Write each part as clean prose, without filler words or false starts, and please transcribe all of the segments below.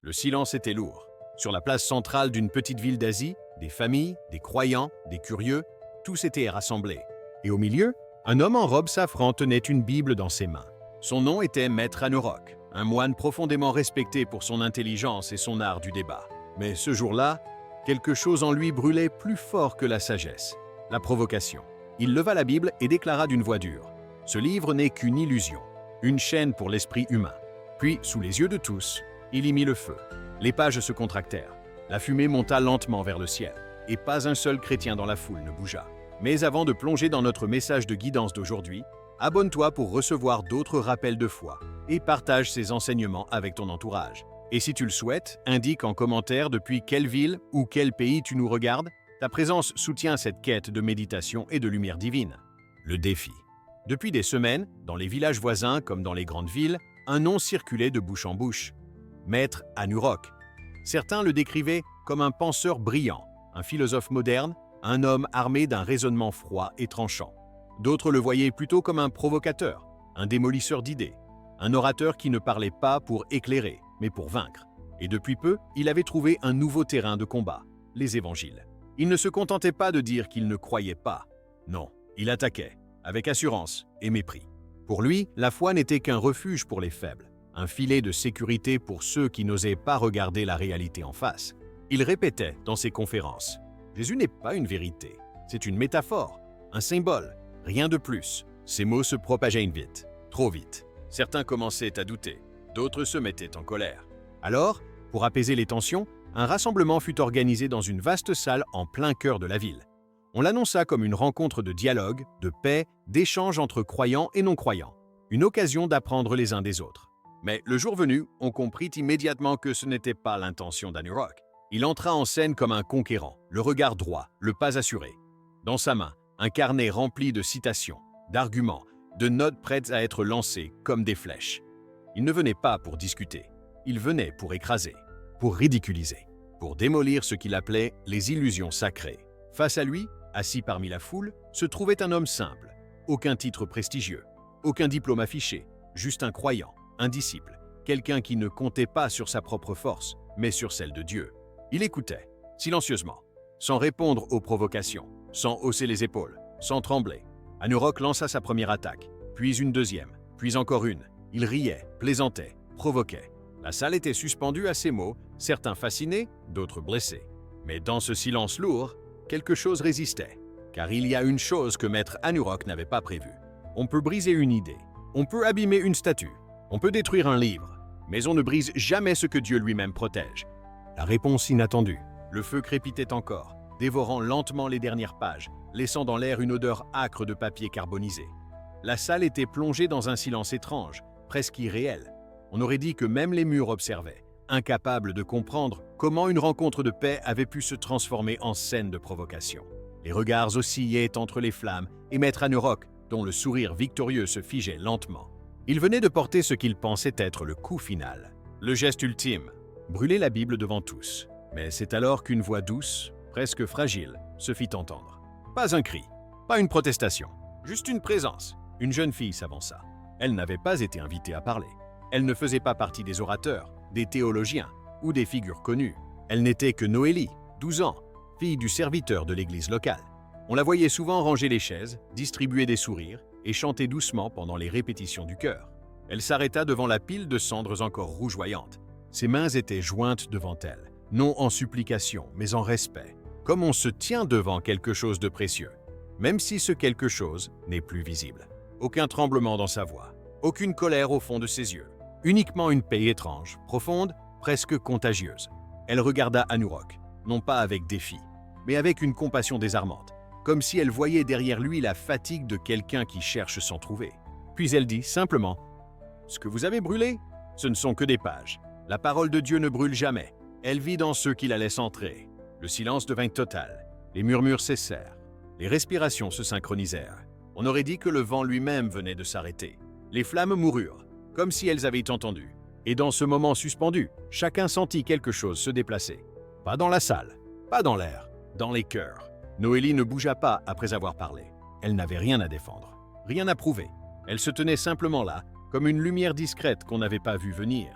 Le silence était lourd. Sur la place centrale d'une petite ville d'Asie, des familles, des croyants, des curieux, tous étaient rassemblés. Et au milieu, un homme en robe safran tenait une Bible dans ses mains. Son nom était Maître Anurok, un moine profondément respecté pour son intelligence et son art du débat. Mais ce jour-là, quelque chose en lui brûlait plus fort que la sagesse, la provocation. Il leva la Bible et déclara d'une voix dure « Ce livre n'est qu'une illusion, une chaîne pour l'esprit humain. » Puis, sous les yeux de tous, il y mit le feu. Les pages se contractèrent. La fumée monta lentement vers le ciel, et pas un seul chrétien dans la foule ne bougea. Mais avant de plonger dans notre message de guidance d'aujourd'hui, abonne-toi pour recevoir d'autres rappels de foi et partage ces enseignements avec ton entourage. Et si tu le souhaites, indique en commentaire depuis quelle ville ou quel pays tu nous regardes. Ta présence soutient cette quête de méditation et de lumière divine. Le défi. Depuis des semaines, dans les villages voisins comme dans les grandes villes, un nom circulait de bouche en bouche. Maître Anurok. Certains le décrivaient comme un penseur brillant, un philosophe moderne, un homme armé d'un raisonnement froid et tranchant. D'autres le voyaient plutôt comme un provocateur, un démolisseur d'idées, un orateur qui ne parlait pas pour éclairer, mais pour vaincre. Et depuis peu, il avait trouvé un nouveau terrain de combat, les évangiles. Il ne se contentait pas de dire qu'il ne croyait pas. Non, il attaquait, avec assurance et mépris. Pour lui, la foi n'était qu'un refuge pour les faibles, un filet de sécurité pour ceux qui n'osaient pas regarder la réalité en face. Il répétait dans ses conférences « Jésus n'est pas une vérité, c'est une métaphore, un symbole, rien de plus. » Ces mots se propageaient vite, trop vite. Certains commençaient à douter, d'autres se mettaient en colère. Alors, pour apaiser les tensions, un rassemblement fut organisé dans une vaste salle en plein cœur de la ville. On l'annonça comme une rencontre de dialogue, de paix, d'échange entre croyants et non-croyants, une occasion d'apprendre les uns des autres. Mais le jour venu, on comprit immédiatement que ce n'était pas l'intention d'Anurok. Il entra en scène comme un conquérant, le regard droit, le pas assuré. Dans sa main, un carnet rempli de citations, d'arguments, de notes prêtes à être lancées comme des flèches. Il ne venait pas pour discuter, il venait pour écraser, pour ridiculiser, pour démolir ce qu'il appelait les illusions sacrées. Face à lui, assis parmi la foule, se trouvait un homme simple, aucun titre prestigieux, aucun diplôme affiché, juste un croyant, un disciple, quelqu'un qui ne comptait pas sur sa propre force, mais sur celle de Dieu. Il écoutait, silencieusement, sans répondre aux provocations, sans hausser les épaules, sans trembler. Anurok lança sa première attaque, puis une deuxième, puis encore une. Il riait, plaisantait, provoquait. La salle était suspendue à ses mots, certains fascinés, d'autres blessés. Mais dans ce silence lourd, quelque chose résistait. Car il y a une chose que Maître Anurok n'avait pas prévue. On peut briser une idée, on peut abîmer une statue, on peut détruire un livre, mais on ne brise jamais ce que Dieu lui-même protège. La réponse inattendue. Le feu crépitait encore, dévorant lentement les dernières pages, laissant dans l'air une odeur âcre de papier carbonisé. La salle était plongée dans un silence étrange, presque irréel. On aurait dit que même les murs observaient, incapables de comprendre comment une rencontre de paix avait pu se transformer en scène de provocation. Les regards oscillaient entre les flammes et Maître Anurok, dont le sourire victorieux se figeait lentement. Il venait de porter ce qu'il pensait être le coup final, le geste ultime, brûler la Bible devant tous. Mais c'est alors qu'une voix douce, presque fragile, se fit entendre. Pas un cri, pas une protestation, juste une présence. Une jeune fille s'avança. Elle n'avait pas été invitée à parler. Elle ne faisait pas partie des orateurs, des théologiens ou des figures connues. Elle n'était que Noélie, 12 ans, fille du serviteur de l'église locale. On la voyait souvent ranger les chaises, distribuer des sourires et chanter doucement pendant les répétitions du chœur. Elle s'arrêta devant la pile de cendres encore rougeoyantes. Ses mains étaient jointes devant elle, non en supplication, mais en respect, comme on se tient devant quelque chose de précieux, même si ce quelque chose n'est plus visible. Aucun tremblement dans sa voix, aucune colère au fond de ses yeux, uniquement une paix étrange, profonde, presque contagieuse. Elle regarda Anurok, non pas avec défi, mais avec une compassion désarmante, comme si elle voyait derrière lui la fatigue de quelqu'un qui cherche s'en trouver. Puis elle dit simplement « Ce que vous avez brûlé, ce ne sont que des pages. La parole de Dieu ne brûle jamais. Elle vit dans ceux qui la laissent entrer. » Le silence devint total. Les murmures cessèrent. Les respirations se synchronisèrent. On aurait dit que le vent lui-même venait de s'arrêter. Les flammes moururent, comme si elles avaient entendu. Et dans ce moment suspendu, chacun sentit quelque chose se déplacer. Pas dans la salle, pas dans l'air, dans les cœurs. Noélie ne bougea pas après avoir parlé. Elle n'avait rien à défendre, rien à prouver. Elle se tenait simplement là, comme une lumière discrète qu'on n'avait pas vue venir.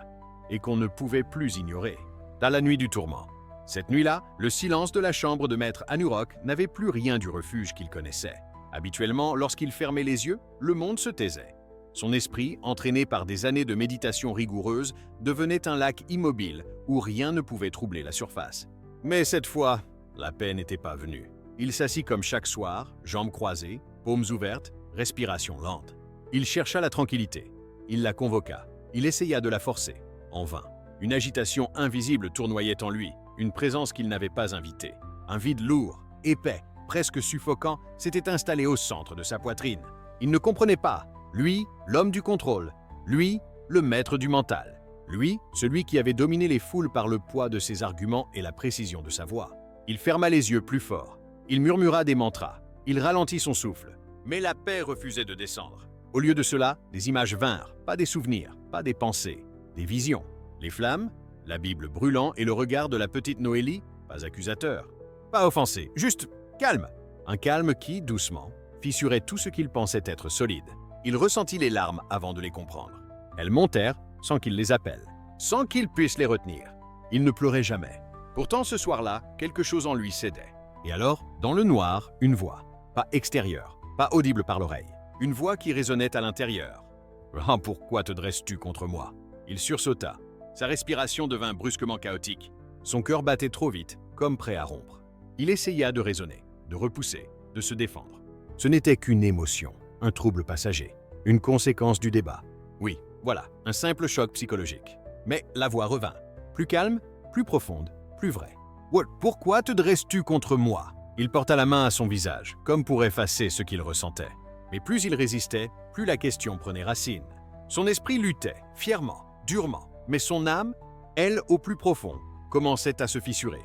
et qu'on ne pouvait plus ignorer. Dans la nuit du tourment. Cette nuit-là, le silence de la chambre de Maître Anurok n'avait plus rien du refuge qu'il connaissait. Habituellement, lorsqu'il fermait les yeux, le monde se taisait. Son esprit, entraîné par des années de méditation rigoureuse, devenait un lac immobile où rien ne pouvait troubler la surface. Mais cette fois, la paix n'était pas venue. Il s'assit comme chaque soir, jambes croisées, paumes ouvertes, respiration lente. Il chercha la tranquillité. Il la convoqua. Il essaya de la forcer. En vain. Une agitation invisible tournoyait en lui, une présence qu'il n'avait pas invitée. Un vide lourd, épais, presque suffocant, s'était installé au centre de sa poitrine. Il ne comprenait pas. Lui, l'homme du contrôle. Lui, le maître du mental. Lui, celui qui avait dominé les foules par le poids de ses arguments et la précision de sa voix. Il ferma les yeux plus fort. Il murmura des mantras. Il ralentit son souffle. Mais la paix refusait de descendre. Au lieu de cela, des images vinrent, pas des souvenirs, pas des pensées, des visions. Les flammes, la Bible brûlant et le regard de la petite Noélie, pas accusateur, pas offensé, juste calme. Un calme qui, doucement, fissurait tout ce qu'il pensait être solide. Il ressentit les larmes avant de les comprendre. Elles montèrent sans qu'il les appelle, sans qu'il puisse les retenir. Il ne pleurait jamais. Pourtant, ce soir-là, quelque chose en lui cédait. Et alors, dans le noir, une voix, pas extérieure, pas audible par l'oreille, une voix qui résonnait à l'intérieur. « Ah, pourquoi te dresses-tu contre moi ?» Il sursauta. Sa respiration devint brusquement chaotique. Son cœur battait trop vite, comme prêt à rompre. Il essaya de raisonner, de repousser, de se défendre. Ce n'était qu'une émotion, un trouble passager, une conséquence du débat. Oui, voilà, un simple choc psychologique. Mais la voix revint, plus calme, plus profonde, plus vraie. « Pourquoi te dresses-tu contre moi ?» Il porta la main à son visage, comme pour effacer ce qu'il ressentait. Mais plus il résistait, plus la question prenait racine. Son esprit luttait, fièrement, durement. Mais son âme, elle au plus profond, commençait à se fissurer.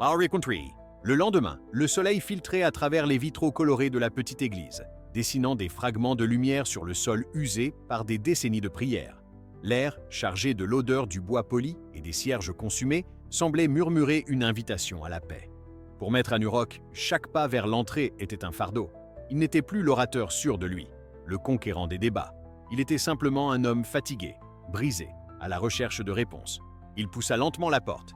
Le lendemain, le soleil filtrait à travers les vitraux colorés de la petite église, dessinant des fragments de lumière sur le sol usé par des décennies de prières. L'air, chargé de l'odeur du bois poli et des cierges consumés, semblait murmurer une invitation à la paix. Pour Maître Anurok, chaque pas vers l'entrée était un fardeau. Il n'était plus l'orateur sûr de lui, le conquérant des débats. Il était simplement un homme fatigué, brisé, à la recherche de réponses. Il poussa lentement la porte.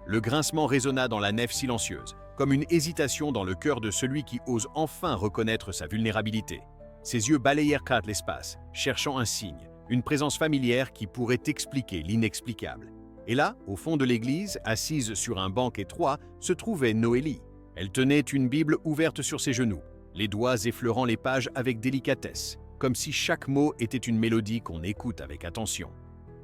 Le grincement résonna dans la nef silencieuse, comme une hésitation dans le cœur de celui qui ose enfin reconnaître sa vulnérabilité. Ses yeux balayèrent l'espace, cherchant un signe, une présence familière qui pourrait expliquer l'inexplicable. Et là, au fond de l'église, assise sur un banc étroit, se trouvait Noélie. Elle tenait une Bible ouverte sur ses genoux, les doigts effleurant les pages avec délicatesse, comme si chaque mot était une mélodie qu'on écoute avec attention.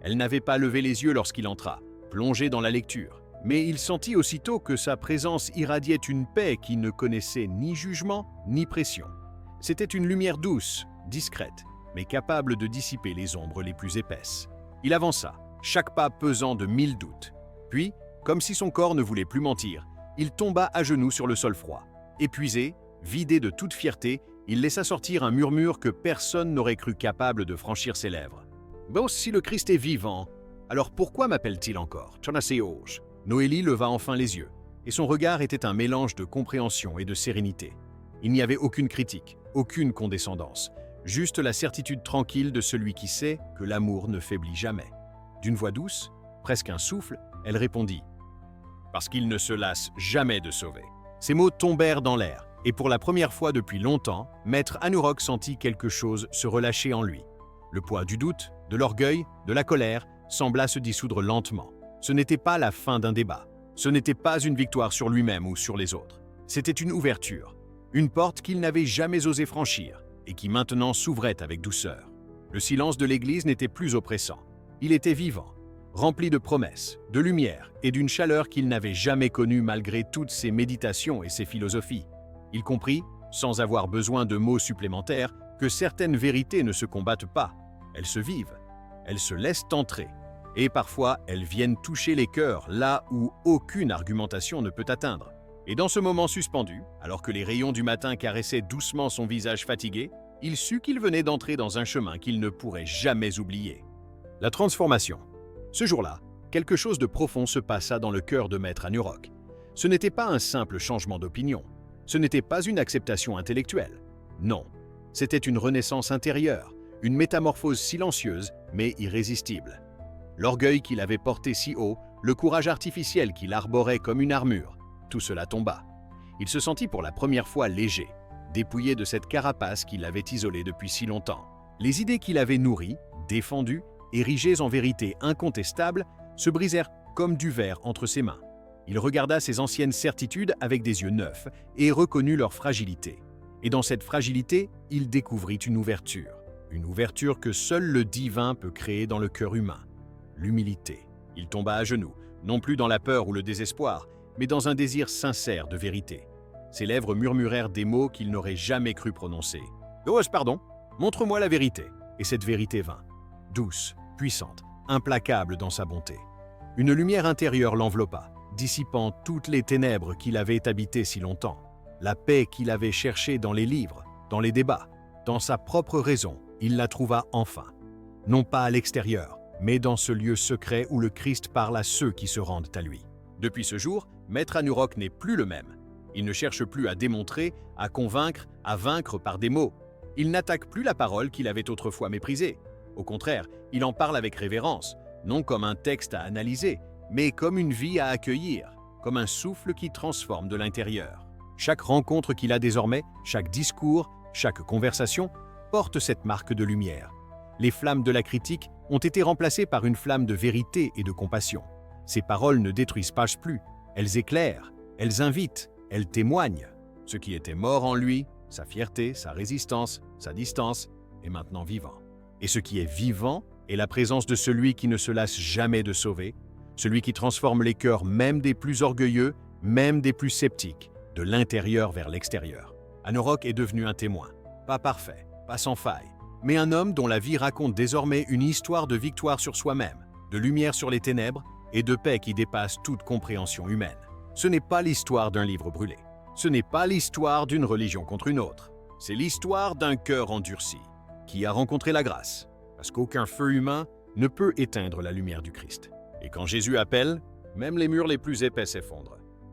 Elle n'avait pas levé les yeux lorsqu'il entra, plongé dans la lecture, mais il sentit aussitôt que sa présence irradiait une paix qui ne connaissait ni jugement ni pression. C'était une lumière douce, discrète, mais capable de dissiper les ombres les plus épaisses. Il avança, chaque pas pesant de 1000 doutes. Puis, comme si son corps ne voulait plus mentir, il tomba à genoux sur le sol froid. Épuisé, vidé de toute fierté, il laissa sortir un murmure que personne n'aurait cru capable de franchir ses lèvres. « Bon, si le Christ est vivant, alors pourquoi m'appelle-t-il encore ?» Noélie leva enfin les yeux, et son regard était un mélange de compréhension et de sérénité. Il n'y avait aucune critique, aucune condescendance, juste la certitude tranquille de celui qui sait que l'amour ne faiblit jamais. D'une voix douce, presque un souffle, elle répondit « Parce qu'il ne se lasse jamais de sauver. » Ces mots tombèrent dans l'air, et pour la première fois depuis longtemps, Maître Anurok sentit quelque chose se relâcher en lui. Le poids du doute, de l'orgueil, de la colère, sembla se dissoudre lentement. Ce n'était pas la fin d'un débat. Ce n'était pas une victoire sur lui-même ou sur les autres. C'était une ouverture, une porte qu'il n'avait jamais osé franchir et qui maintenant s'ouvrait avec douceur. Le silence de l'église n'était plus oppressant. Il était vivant, rempli de promesses, de lumière et d'une chaleur qu'il n'avait jamais connue malgré toutes ses méditations et ses philosophies. Il comprit, sans avoir besoin de mots supplémentaires, que certaines vérités ne se combattent pas. Elles se vivent, elles se laissent entrer. Et parfois, elles viennent toucher les cœurs là où aucune argumentation ne peut atteindre. Et dans ce moment suspendu, alors que les rayons du matin caressaient doucement son visage fatigué, il sut qu'il venait d'entrer dans un chemin qu'il ne pourrait jamais oublier. La transformation. Ce jour-là, quelque chose de profond se passa dans le cœur de Maître Anurok. Ce n'était pas un simple changement d'opinion. Ce n'était pas une acceptation intellectuelle. Non, c'était une renaissance intérieure, une métamorphose silencieuse mais irrésistible. L'orgueil qu'il avait porté si haut, le courage artificiel qu'il arborait comme une armure, tout cela tomba. Il se sentit pour la première fois léger, dépouillé de cette carapace qui l'avait isolé depuis si longtemps. Les idées qu'il avait nourries, défendues, érigées en vérité incontestable, se brisèrent comme du verre entre ses mains. Il regarda ses anciennes certitudes avec des yeux neufs et reconnut leur fragilité. Et dans cette fragilité, il découvrit une ouverture que seul le divin peut créer dans le cœur humain, l'humilité. Il tomba à genoux, non plus dans la peur ou le désespoir, mais dans un désir sincère de vérité. Ses lèvres murmurèrent des mots qu'il n'aurait jamais cru prononcer. « Oh, pardon, montre-moi la vérité !» Et cette vérité vint, douce, puissante, implacable dans sa bonté. Une lumière intérieure l'enveloppa, dissipant toutes les ténèbres qu'il avait habitées si longtemps. La paix qu'il avait cherchée dans les livres, dans les débats, dans sa propre raison, il la trouva enfin. Non pas à l'extérieur, mais dans ce lieu secret où le Christ parle à ceux qui se rendent à lui. Depuis ce jour, Maître Anurok n'est plus le même. Il ne cherche plus à démontrer, à convaincre, à vaincre par des mots. Il n'attaque plus la parole qu'il avait autrefois méprisée. Au contraire, il en parle avec révérence, non comme un texte à analyser, mais comme une vie à accueillir, comme un souffle qui transforme de l'intérieur. Chaque rencontre qu'il a désormais, chaque discours, chaque conversation, porte cette marque de lumière. Les flammes de la critique ont été remplacées par une flamme de vérité et de compassion. Ces paroles ne détruisent pas plus, elles éclairent, elles invitent, elles témoignent. Ce qui était mort en lui, sa fierté, sa résistance, sa distance, est maintenant vivant. Et ce qui est vivant est la présence de celui qui ne se lasse jamais de sauver, celui qui transforme les cœurs même des plus orgueilleux, même des plus sceptiques, de l'intérieur vers l'extérieur. Anurok est devenu un témoin, pas parfait, pas sans faille, mais un homme dont la vie raconte désormais une histoire de victoire sur soi-même, de lumière sur les ténèbres et de paix qui dépasse toute compréhension humaine. Ce n'est pas l'histoire d'un livre brûlé. Ce n'est pas l'histoire d'une religion contre une autre. C'est l'histoire d'un cœur endurci, qui a rencontré la grâce, parce qu'aucun feu humain ne peut éteindre la lumière du Christ. Et quand Jésus appelle, même les murs les plus épais s'effondrent.